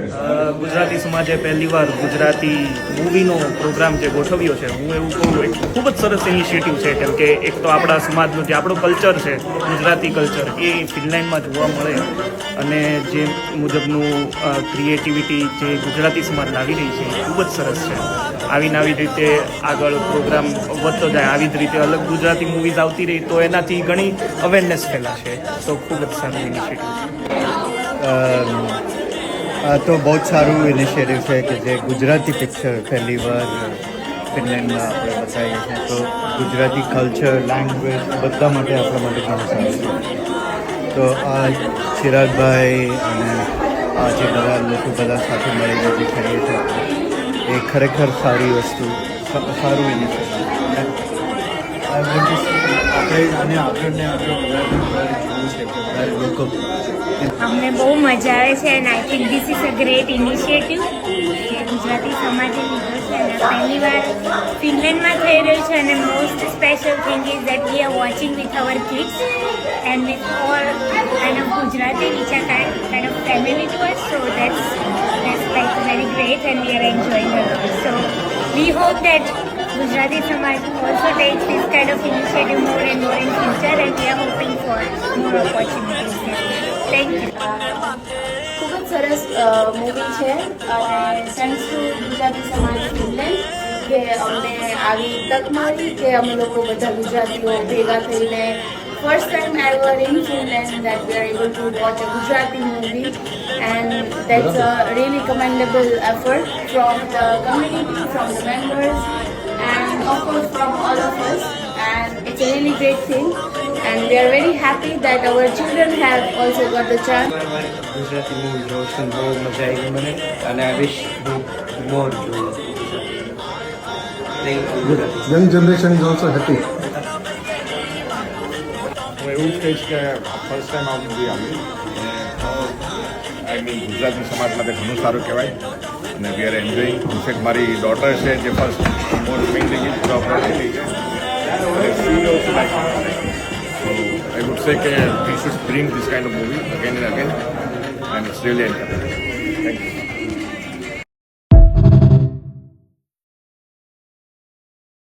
ગુજરાતી સમાજે પહેલીવાર ગુજરાતી મૂવીનો પ્રોગ્રામ જે ગોઠવ્યો છે, હું એવું કહું એક ખૂબ જ સરસ ઇનિશિયેટિવ છે. કેમ કે એક તો આપણા સમાજનું જે આપણું કલ્ચર છે, ગુજરાતી કલ્ચર, એ ફિનલેન્ડમાં જોવા મળે અને જે મુજબનું ક્રિએટિવિટી જે ગુજરાતી સમાજ લાવી રહી છે એ ખૂબ જ સરસ છે. આવીને આવી રીતે આગળ પ્રોગ્રામ વધતો જાય, આવી જ રીતે અલગ ગુજરાતી મૂવીઝ આવતી રહી તો એનાથી ઘણી અવેરનેસ ફેલાશે. તો ખૂબ જ સારું ઇનિશિયેટિવ છે. તો બહુ જ સારું ઇનિશિયેટિવ છે કે જે ગુજરાતી પિક્ચર પહેલી વાર ફિનલેન્ડમાં આપણે બતાવીએ છીએ. તો ગુજરાતી કલ્ચર, લેંગ્વેજ બધા માટે આપણા માટે ઘણું સારું છે. તો આ ચિરાગભાઈ અને આ જે બધા લોકો બધા સાથે મળીને જે કરીએ છીએ એ ખરેખર સારી વસ્તુ, સારું ઇનિશિયેટિવ. આપણે આગળને આગળ જોવું છે કે વધારે લોકો અમને બહુ મજા આવે છે and I think this is a great initiative કે ગુજરાતી સમાજે લીધો છે અને પહેલી વાર ફિનલેન્ડમાં થઈ રહ્યું છે. અને most special thing is that we are watching with our kids and with all kind of Gujarati which are kind of family two us. So that's like very great and we are enjoying a lot. So we hope that Gujarati Samaj also takes this kind of initiative more and more in future and we are hoping for more opportunities here. Thank you. ખૂબ જ સરસ movie છે અને thanks to Gujarati સમાજ Finland કે અમને આવી તક મળી કે અમે લોકો બધા ગુજરાતીઓ ભેગા થઈને first time ever in Finland that we are able to watch a Gujarati movie and that's a really commendable effort from the community, from the members and of course from all of us, and it's a really great thing and we are very happy that our children have also got the chance. Gujarati movie જોશું, બહુ મજા આવી મને અને I wish more young generation is also happy. હું એવું જ કહીશ કે ફર્સ્ટ ટાઈમ આ મૂવી આવી આઈ મીન ગુજરાતી સમાજ માટે ઘણું સારું કહેવાય અને વી આર એન્જોઈંગ. ઇનફેક્ટ મારી ડોટર છે જે first more painting is property છે અને she also like. So I would say કે we should bring this kind of movie again and again and it's really enjoy. Thank you.